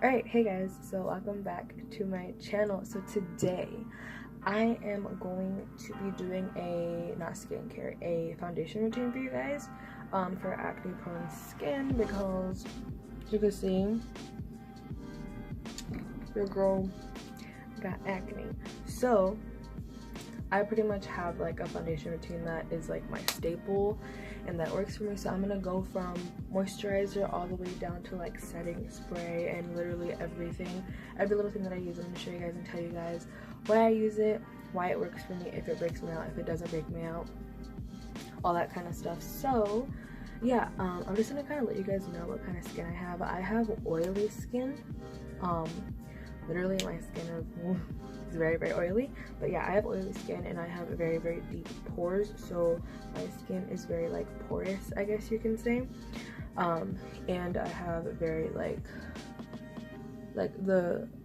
Alright, hey guys, so welcome back to my channel. So today I am going to be doing a foundation routine for you guys for acne prone skin, because as you can see, your girl got acne. So I pretty much have like a foundation routine that is like my staple and that works for me. So I'm gonna go from moisturizer all the way down to like setting spray and literally everything, every little thing that I use. I'm gonna show you guys and tell you guys why I use it, why it works for me, if it breaks me out, if it doesn't break me out, all that kind of stuff. So yeah, I'm just gonna kind of let you guys know what kind of skin I have. I have oily skin. Literally my skin is very oily, but yeah, I have oily skin and I have very deep pores, so my skin is very like porous, I guess you can say. And I have very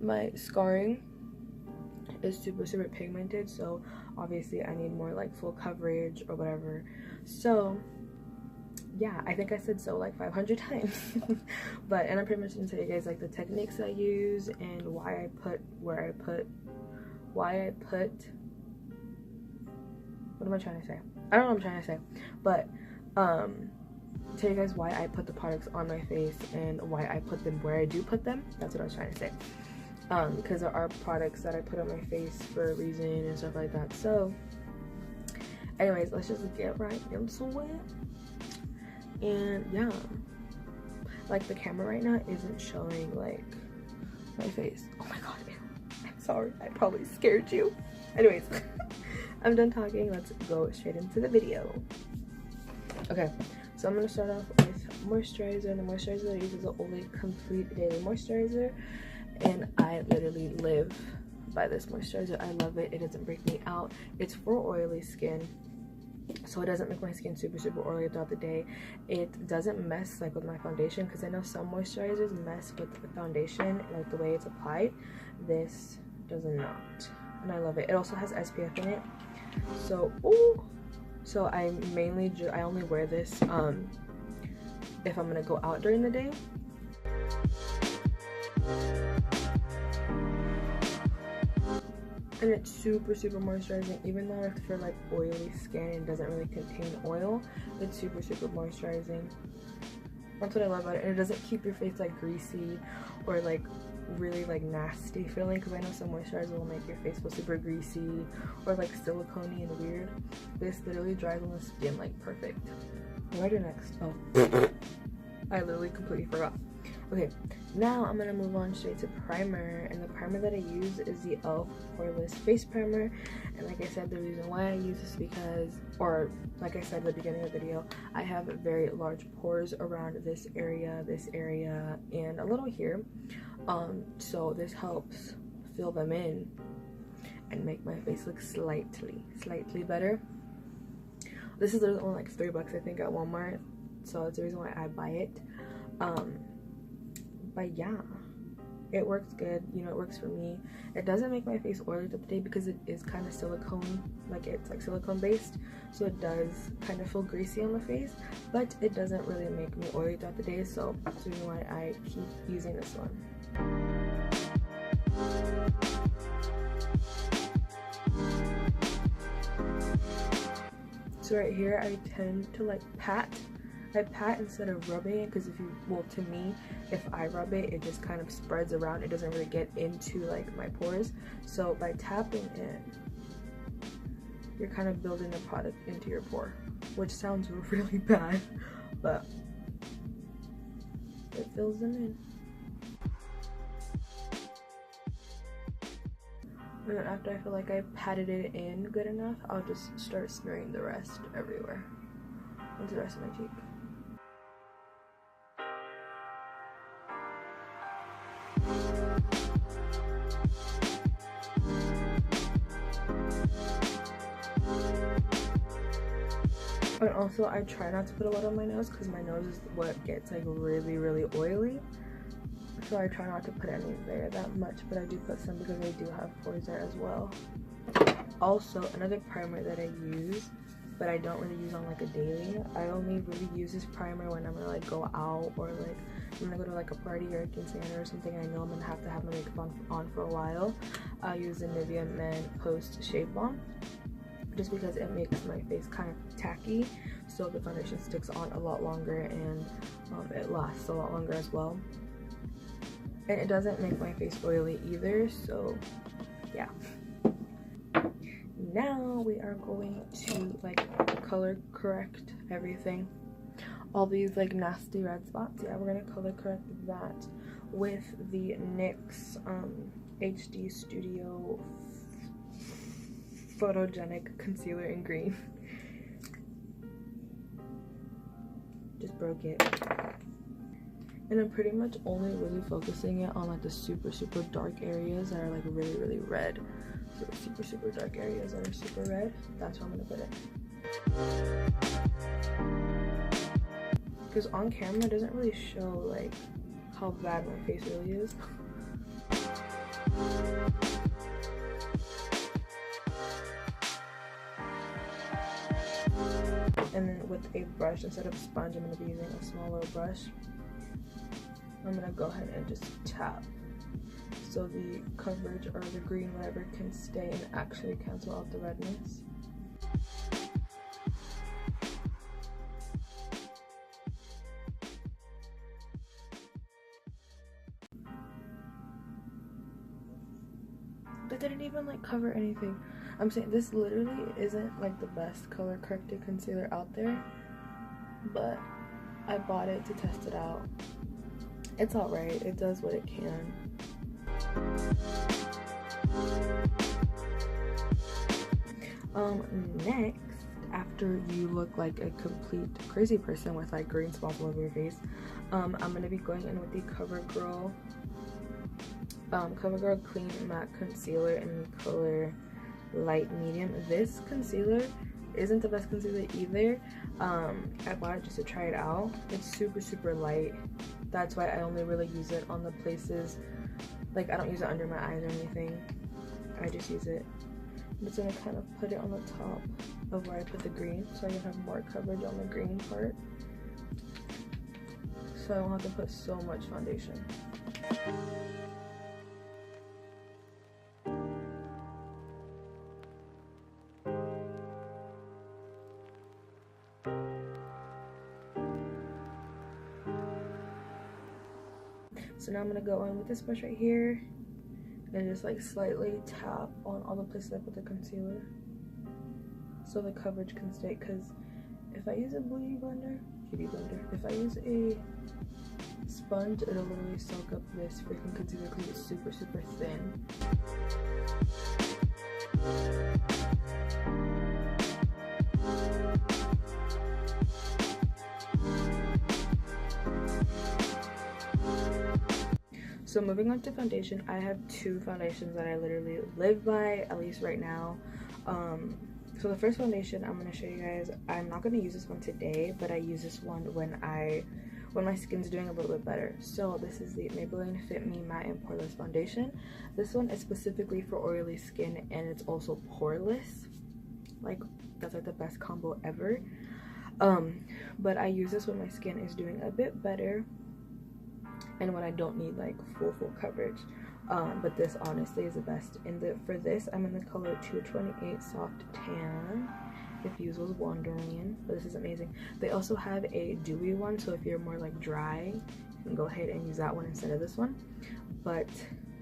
my scarring is super pigmented, so obviously I need more like full coverage or whatever. So yeah, I think I said so like 500 times. And I'm pretty much gonna tell you guys like the techniques I use and why I put what am I trying to say? I don't know what I'm trying to say, but tell you guys why I put the products on my face and why I put them where I do put them. That's what I was trying to say. Because there are products that I put on my face for a reason and stuff like that. So anyways, let's just get right into it. And yeah, like the camera right now isn't showing like my face. Oh my god, I'm sorry, I probably scared you. Anyways, I'm done talking, let's go straight into the video. Okay, so I'm gonna start off with moisturizer, and the moisturizer that I use is the Olay Complete Daily Moisturizer, and I literally live by this moisturizer. I love it. It doesn't break me out. It's for oily skin, so it doesn't make my skin super oily throughout the day. It doesn't mess like with my foundation, because I know some moisturizers mess with the foundation, like the way it's applied. This does not, and I love it. It also has SPF in it, so so I only wear this if I'm gonna go out during the day. And it's super moisturizing, even though it's for like oily skin and doesn't really contain oil. It's super moisturizing. That's what I love about it. And it doesn't keep your face like greasy or like really like nasty feeling, because I know some moisturizer will make your face feel super greasy or like silicone-y and weird. This literally dries on the skin like perfect. What do I do next? Oh, I literally completely forgot. Okay, now I'm gonna move on straight to primer, and the primer that I use is the E.L.F. poreless face primer. And like I said, the reason why I use this because, or like I said at the beginning of the video, I have very large pores around this area, and a little here. So this helps fill them in and make my face look slightly better. This is only like $3 I think at Walmart, so that's the reason why I buy it. But yeah, it works good, you know, it works for me. It doesn't make my face oily throughout the day because it is kind of silicone, like it's like silicone based, so it does kind of feel greasy on the face, but it doesn't really make me oily throughout the day, so that's the reason why I keep using this one. So right here I tend to like pat instead of rubbing it, because to me, if I rub it, it just kind of spreads around. It doesn't really get into like my pores. So by tapping it, you're kind of building the product into your pore, which sounds really bad, but it fills them in. And then after I feel like I patted it in good enough, I'll just start smearing the rest everywhere into the rest of my cheek. And also I try not to put a lot on my nose, because my nose is what gets like really oily, so I try not to put any there that much, but I do put some because I do have pores there as well. Also, another primer that I use, but I don't really use on like a daily, I only really use this primer when I'm gonna like go out or like I'm gonna go to like a party or a quinceañera or something, I know I'm gonna have to have my makeup on for a while, I'll use the Nivea Men Post Shave Balm, just because it makes my face kind of tacky, so the foundation sticks on a lot longer, and it lasts a lot longer as well, and it doesn't make my face oily either. So yeah, now we are going to like color correct everything, all these like nasty red spots. Yeah, we're gonna color correct that with the NYX HD Studio Photogenic Concealer in green. Just broke it. And I'm pretty much only really focusing it on like the super dark areas that are like really red. So the super dark areas that are super red, that's where I'm gonna put it. Because on camera it doesn't really show like how bad my face really is. And then with a brush, instead of sponge, I'm going to be using a smaller brush. I'm going to go ahead and just tap so the coverage or the green, whatever, can stay and actually cancel out the redness. That didn't even like cover anything. I'm saying this literally isn't like the best color corrected concealer out there, but I bought it to test it out. It's alright, it does what it can. Next, after you look like a complete crazy person with like green spots all over your face, I'm gonna be going in with the Covergirl Clean Matte Concealer in the color Light Medium. This concealer isn't the best concealer either. I bought it just to try it out. It's super light. That's why I only really use it on the places, like I don't use it under my eyes or anything. I just use it. I'm just gonna kind of put it on the top of where I put the green, so I can have more coverage on the green part, so I don't have to put so much foundation. So now I'm gonna go in with this brush right here and just like slightly tap on all the places I put the concealer so the coverage can stay, because if I use a beauty blender, if I use a sponge, it'll literally soak up this freaking concealer because it's super thin. So moving on to foundation, I have two foundations that I literally live by, at least right now. So the first foundation I'm going to show you guys, I'm not going to use this one today, but I use this one when my skin's doing a little bit better. So this is the Maybelline Fit Me Matte and Poreless Foundation. This one is specifically for oily skin, and it's also poreless. Like, that's like the best combo ever. But I use this when my skin is doing a bit better and when I don't need like full coverage. But this honestly is the best. For this, I'm in the color 228 Soft Tan, if you was wondering, but this is amazing. They also have a dewy one, so if you're more like dry, you can go ahead and use that one instead of this one. But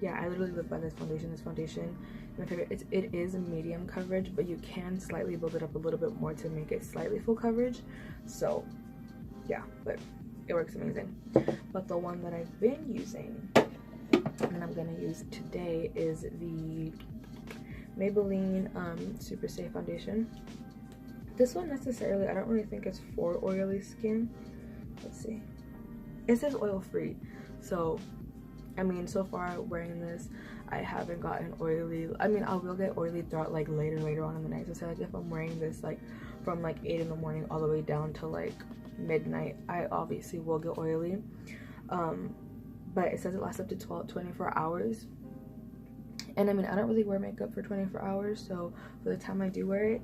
yeah, I literally live by this foundation. This foundation, my favorite. It is medium coverage, but you can slightly build it up a little bit more to make it slightly full coverage. So yeah, but it works amazing. But the one that I've been using and I'm gonna use today is the Maybelline Super Stay Foundation. This one necessarily, I don't really think it's for oily skin. Let's see. It says oil free, so I mean, so far wearing this, I haven't gotten oily. I mean, I will get oily throughout like later on in the night. So say like if I'm wearing this like from like 8 in the morning all the way down to like midnight, I obviously will get oily. But it says it lasts up to 24 hours. And I mean, I don't really wear makeup for 24 hours, so for the time I do wear it,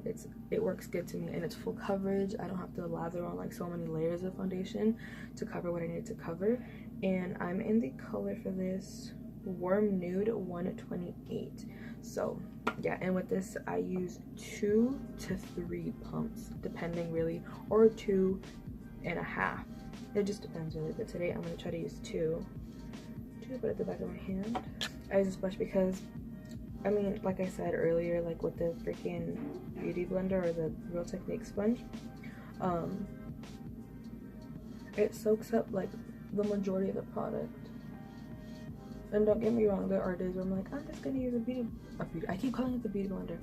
it works good to me, and it's full coverage. I don't have to lather on like so many layers of foundation to cover what I need to cover. and I'm in the color for this Warm Nude 128. So yeah, and with this I use 2 to 3 pumps depending really, or 2.5. It just depends really, but today I'm going to try to use 2 to put at the back of my hand. I use this brush because, I mean, like I said earlier, like with the freaking beauty blender or the Real Technique sponge, it soaks up like the majority of the product. And don't get me wrong, there are days where I'm like, I'm just gonna use a beauty, I keep calling it the beauty blender.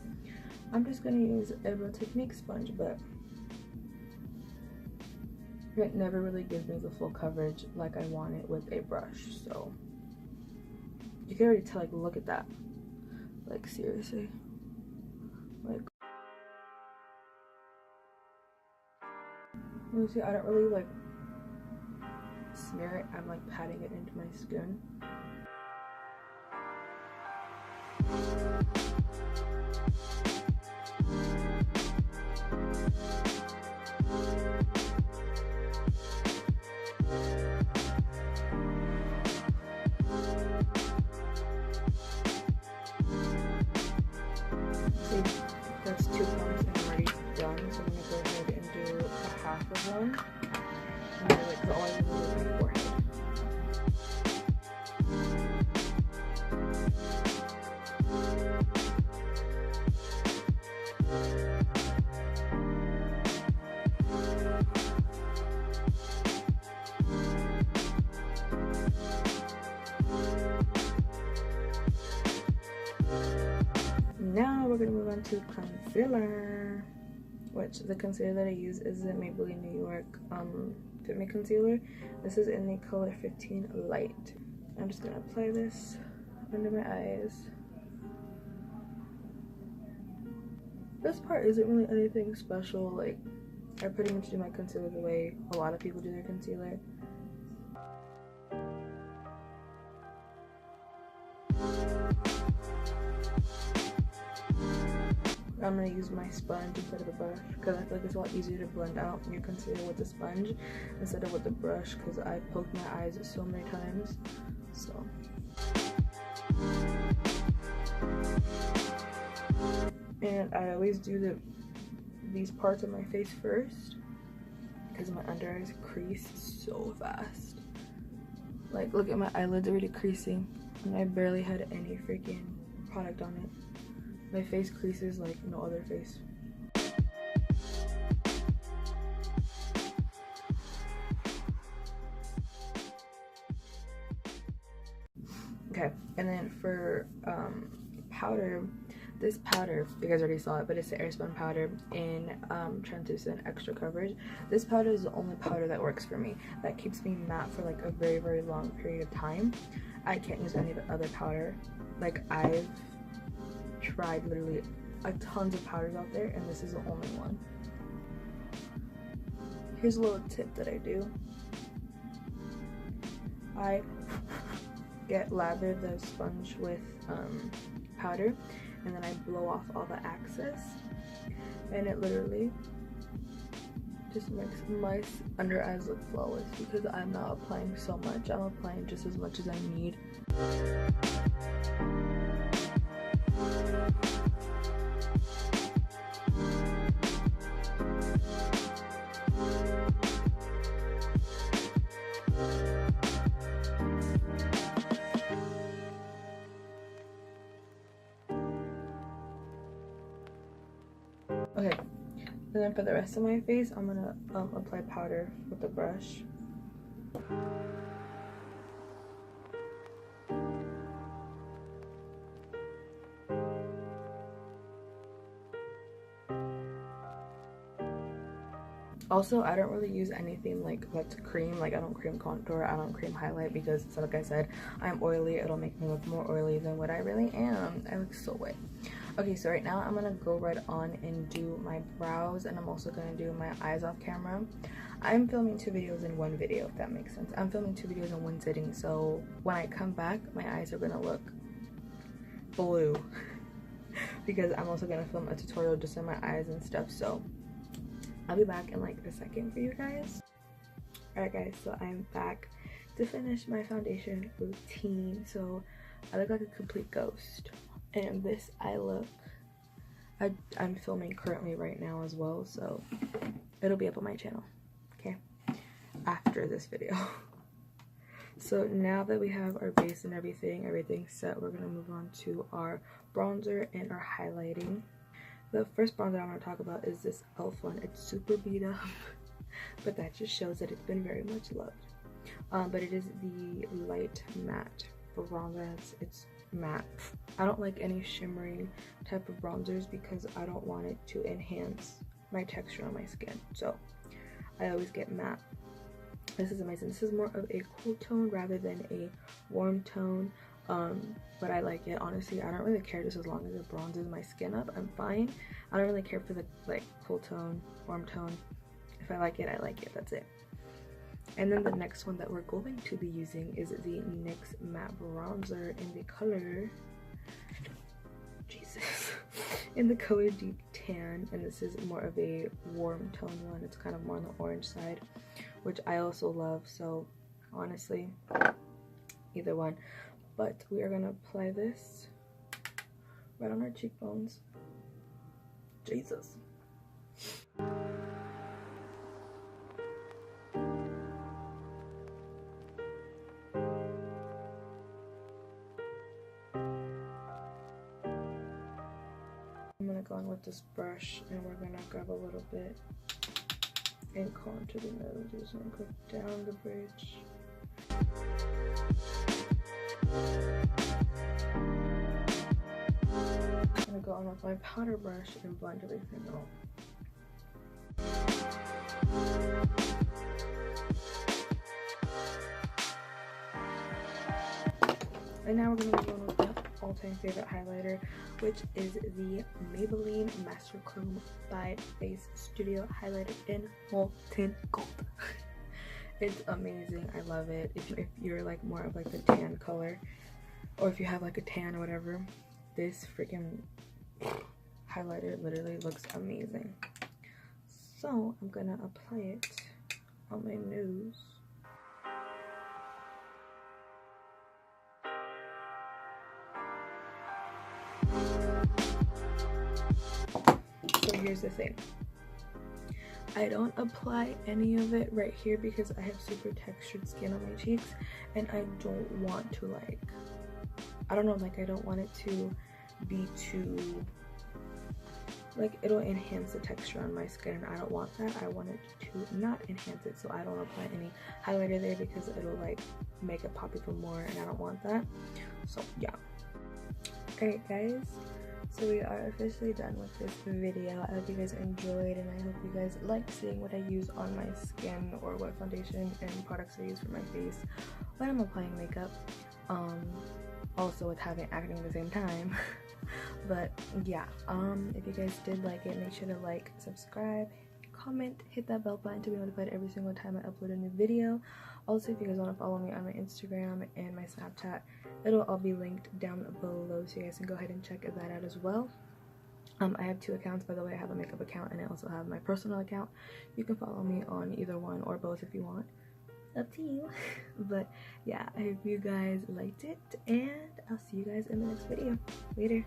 I'm just gonna use a Real Technique sponge, but it never really gives me the full coverage like I want it with a brush. So you can already tell, like, look at that, like seriously, like, you see, I don't really like smear it, I'm like patting it into my skin. See, that's 2 pumps and I'm already done, so I'm gonna go ahead and do a half of one. And then, like, the oil on my forehead. Now we're gonna move on to concealer, which the concealer that I use is the Maybelline New York Fit Me Concealer. This is in the color 15 Light. I'm just gonna apply this under my eyes. This part isn't really anything special. Like, I pretty much do my concealer the way a lot of people do their concealer. I'm going to use my sponge instead of the brush because I feel like it's a lot easier to blend out your concealer with the sponge instead of with the brush, because I poked my eyes so many times. So and I always do these parts of my face first because my under eyes crease so fast. Like, look at my eyelids already creasing and I barely had any freaking product on it. My face creases like no other face. Okay, and then for powder, this powder, you guys already saw it, but it's the Airspun powder in translucent extra coverage. This powder is the only powder that works for me, that keeps me matte for like a very, very long period of time. I can't use any other powder. Like, I've tried literally a tons of powders out there and this is the only one. Here's a little tip that I do. I lather the sponge with powder and then I blow off all the excess, and it literally just makes my under eyes look flawless because I'm not applying so much. I'm applying just as much as I need. Okay, and then for the rest of my face, I'm gonna apply powder with the brush. Also, I don't really use anything like that's cream. Like, I don't cream contour, I don't cream highlight, because so like I said, I'm oily. It'll make me look more oily than what I really am. I look so wet. Okay, so right now I'm gonna go right on and do my brows, and I'm also gonna do my eyes off camera. I'm filming 2 videos in 1 video, if that makes sense. I'm filming 2 videos in 1 sitting, so when I come back, my eyes are gonna look blue because I'm also gonna film a tutorial just on my eyes and stuff. So I'll be back in like a second for you guys. Alright guys, so I'm back to finish my foundation routine. So I look like a complete ghost, and this eye look I'm filming currently right now as well, so it'll be up on my channel, okay, after this video. So now that we have our base and everything set, we're gonna move on to our bronzer and our highlighting. The first bronzer I'm gonna talk about is this E.L.F. one. It's super beat up, but that just shows that it's been very much loved. But it is the light matte bronzer. It's matte. I don't like any shimmering type of bronzers because I don't want it to enhance my texture on my skin. So I always get matte. This is amazing. This is more of a cool tone rather than a warm tone. But I like it. Honestly, I don't really care just as long as it bronzes my skin up. I'm fine. I don't really care for the like cool tone, warm tone. If I like it, I like it. That's it. And then the next one that we're going to be using is the NYX matte bronzer in the color, Jesus, in the color Deep Tan. And this is more of a warm tone one. It's kind of more on the orange side, which I also love. So honestly, either one. But we are gonna apply this right on our cheekbones. Jesus. I'm gonna go in with this brush and we're gonna grab a little bit and contour the nose. Just gonna go down the bridge. I'm gonna go on with my powder brush and blend everything out. And now we're gonna move on with my all-time favorite highlighter, which is the Maybelline Master Chrome by Face Studio highlighter in molten gold. It's amazing. I love it. If you're like more of like the tan color, or if you have like a tan or whatever, this freaking highlighter literally looks amazing. So I'm gonna apply it on my nose. So here's the thing. I don't apply any of it right here because I have super textured skin on my cheeks, and I don't want to like, I don't know, like I don't want it to be too, like it'll enhance the texture on my skin, and I don't want that. I want it to not enhance it, so I don't apply any highlighter there because it'll like make it pop even more, and I don't want that. So yeah. Alright guys, so we are officially done with this video. I hope you guys enjoyed, and I hope you guys like seeing what I use on my skin, or what foundation and products I use for my face when I'm applying makeup. Also with having acne at the same time. But yeah, if you guys did like it, make sure to like, subscribe, comment, hit that bell button to be notified every single time I upload a new video. Also, if you guys want to follow me on my Instagram and my Snapchat, it'll all be linked down below, so you guys can go ahead and check that out as well. I have two accounts, by the way. I have a makeup account and I also have my personal account. You can follow me on either one or both if you want. Up to you. But yeah, I hope you guys liked it, and I'll see you guys in the next video. Later.